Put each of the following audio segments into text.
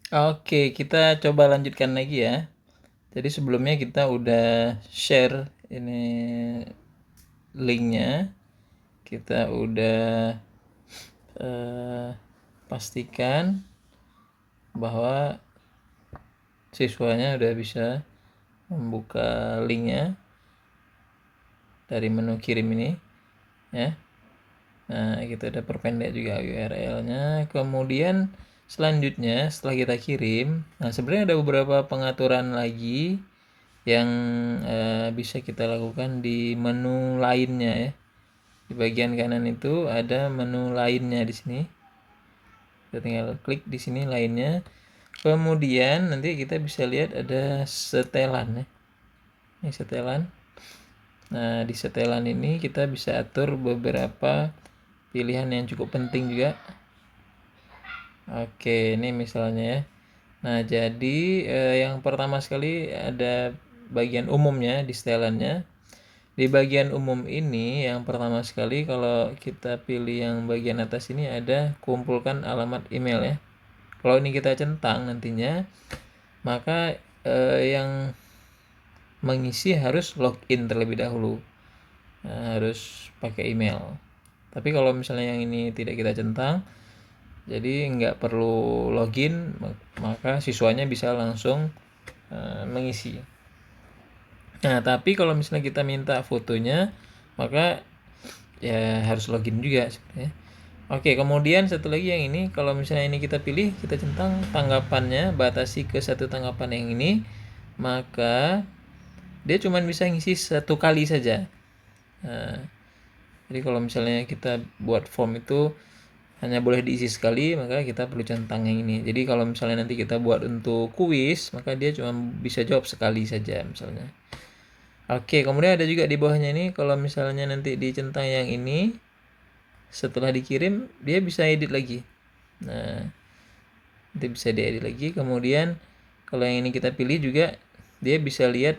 Oke, kita coba lanjutkan lagi ya. Jadi sebelumnya kita udah share ini linknya, kita udah eh, pastikan bahwa siswanya udah bisa membuka linknya dari menu kirim ini ya. Nah, kita udah perpendek juga URL-nya. Kemudian selanjutnya setelah kita kirim, nah sebenarnya ada beberapa pengaturan lagi yang bisa kita lakukan di menu lainnya ya. Di bagian kanan itu ada menu lainnya di sini. Kita tinggal klik di sini lainnya. Kemudian nanti kita bisa lihat ada setelan ya. Ini setelan. Nah, di setelan ini kita bisa atur beberapa pilihan yang cukup penting juga. Oke, ini misalnya ya. Nah, jadi yang pertama sekali ada bagian umumnya di setelannya. Di bagian umum ini yang pertama sekali kalau kita pilih yang bagian atas ini ada kumpulkan alamat email ya. Kalau ini kita centang nantinya, maka yang mengisi harus login terlebih dahulu. Nah, harus pakai email. Tapi kalau misalnya yang ini tidak kita centang, jadi nggak perlu login, maka siswanya bisa langsung mengisi. Nah, tapi kalau misalnya kita minta fotonya, maka ya harus login juga sebenarnya. Oke, kemudian satu lagi yang ini, kalau misalnya ini kita pilih, kita centang tanggapannya, batasi ke satu tanggapan yang ini, maka dia cuma bisa ngisi satu kali saja. Nah, jadi kalau misalnya kita buat form itu hanya boleh diisi sekali, maka kita perlu centang yang ini. Jadi kalau misalnya nanti kita buat untuk kuis, maka dia cuma bisa jawab sekali saja misalnya. Oke, kemudian ada juga di bawahnya ini, kalau misalnya nanti dicentang yang ini, setelah dikirim dia bisa edit lagi. Nah, nanti bisa diedit lagi. Kemudian kalau yang ini kita pilih juga, dia bisa lihat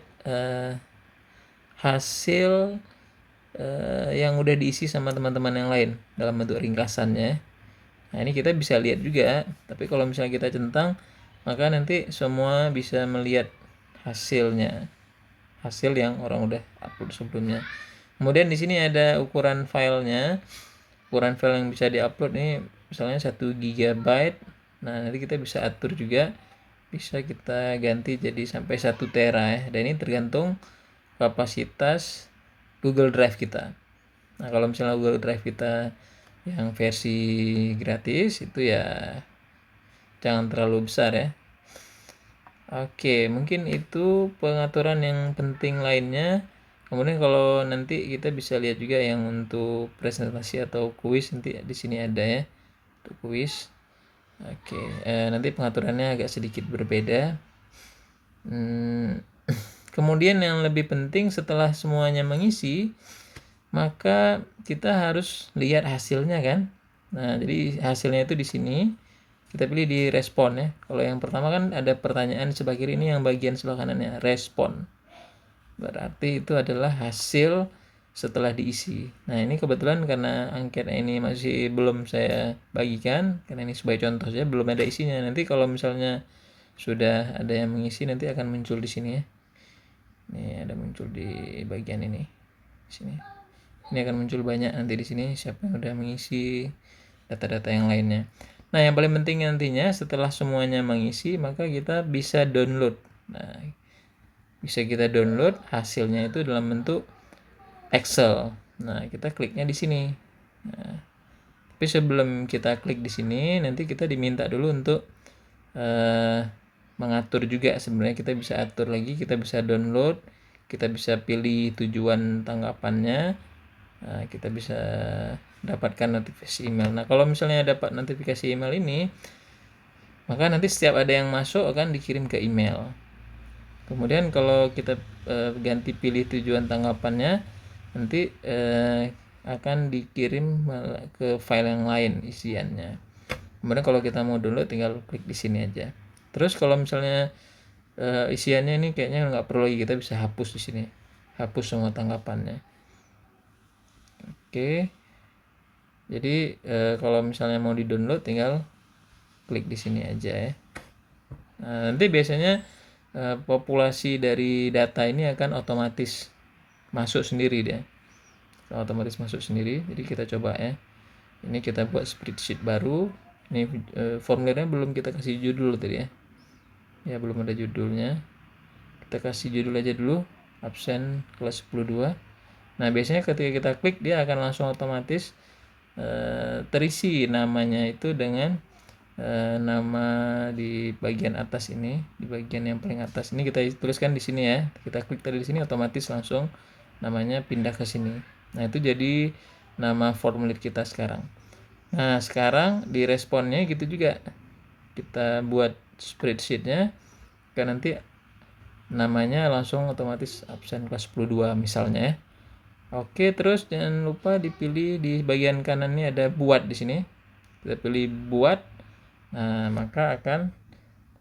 hasil yang udah diisi sama teman-teman yang lain dalam bentuk ringkasannya. Nah, ini kita bisa lihat juga, tapi kalau misalnya kita centang, maka nanti semua bisa melihat hasilnya. Hasil yang orang udah upload sebelumnya. Kemudian di sini ada ukuran filenya. Ukuran file yang bisa diupload ini misalnya 1 GB. Nah, nanti kita bisa atur juga, bisa kita ganti jadi sampai 1 tera ya. Dan ini tergantung kapasitas Google Drive kita. Nah, kalau misalnya Google Drive kita yang versi gratis itu ya jangan terlalu besar ya. Oke, mungkin itu pengaturan yang penting lainnya. Kemudian kalau nanti kita bisa lihat juga yang untuk presentasi atau kuis, nanti di sini ada ya untuk kuis. Oke, nanti pengaturannya agak sedikit berbeda. Kemudian yang lebih penting setelah semuanya mengisi, maka kita harus lihat hasilnya kan. Nah, jadi hasilnya itu di sini. Kita pilih di respon ya. Kalau yang pertama kan ada pertanyaan sebelah kiri, ini yang bagian sebelah kanannya respon. Berarti itu adalah hasil setelah diisi. Nah, ini kebetulan karena angket ini masih belum saya bagikan, karena ini sebagai contoh saja, belum ada isinya. Nanti kalau misalnya sudah ada yang mengisi, nanti akan muncul di sini ya. Ini ada muncul di bagian ini. Di sini. Ini akan muncul banyak nanti di sini siapa yang udah mengisi data-data yang lainnya. Nah, yang paling penting nantinya setelah semuanya mengisi, maka kita bisa download. Nah, bisa kita download hasilnya itu dalam bentuk Excel. Nah, kita kliknya di sini. Nah, tapi sebelum kita klik di sini, nanti kita diminta dulu untuk mengatur juga. Sebenarnya kita bisa atur lagi, kita bisa download, kita bisa pilih tujuan tanggapannya. Nah, kita bisa dapatkan notifikasi email. Nah, kalau misalnya dapat notifikasi email ini, maka nanti setiap ada yang masuk akan dikirim ke email. Kemudian kalau kita ganti pilih tujuan tanggapannya, nanti akan dikirim ke file yang lain isiannya. Kemudian kalau kita mau download tinggal klik di sini aja. Terus kalau misalnya isiannya ini kayaknya nggak perlu lagi, kita bisa hapus di sini. Hapus semua tanggapannya. Oke. Jadi kalau misalnya mau di-download tinggal klik di sini aja ya. Nah, nanti biasanya populasi dari data ini akan otomatis masuk sendiri dia. Otomatis masuk sendiri. Jadi kita coba ya. Ini kita buat spreadsheet baru. Ini formulirnya belum kita kasih judul tadi ya. Ya, belum ada judulnya. Kita kasih judul aja dulu, absen kelas 10-2. Nah, biasanya ketika kita klik dia akan langsung otomatis terisi namanya itu dengan nama di bagian atas ini, di bagian yang paling atas ini kita tuliskan di sini ya. Kita klik tadi di sini otomatis langsung namanya pindah ke sini. Nah, itu jadi nama formulir kita sekarang. Nah, sekarang di responnya gitu juga. Kita buat spreadsheetnya kan nanti namanya langsung otomatis absen kelas 10-2 misalnya ya. Oke, terus jangan lupa dipilih di bagian kanan ini ada buat di sini. Kita pilih buat. Nah, maka akan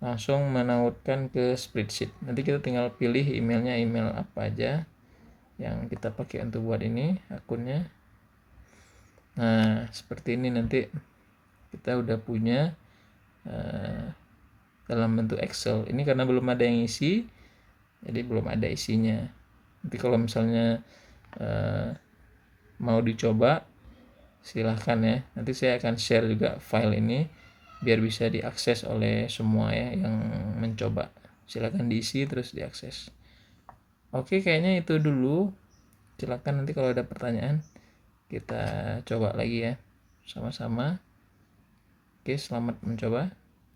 langsung menautkan ke spreadsheet. Nanti kita tinggal pilih emailnya, email apa aja yang kita pakai untuk buat ini akunnya. Nah, seperti ini nanti kita udah punya dalam bentuk Excel. Ini karena belum ada yang isi, jadi belum ada isinya. Nanti kalau misalnya mau dicoba, silahkan ya. Nanti saya akan share juga file ini biar bisa diakses oleh semua ya yang mencoba. Silahkan diisi terus diakses. Oke, kayaknya itu dulu. Silahkan nanti kalau ada pertanyaan kita coba lagi ya sama-sama. Oke, selamat mencoba.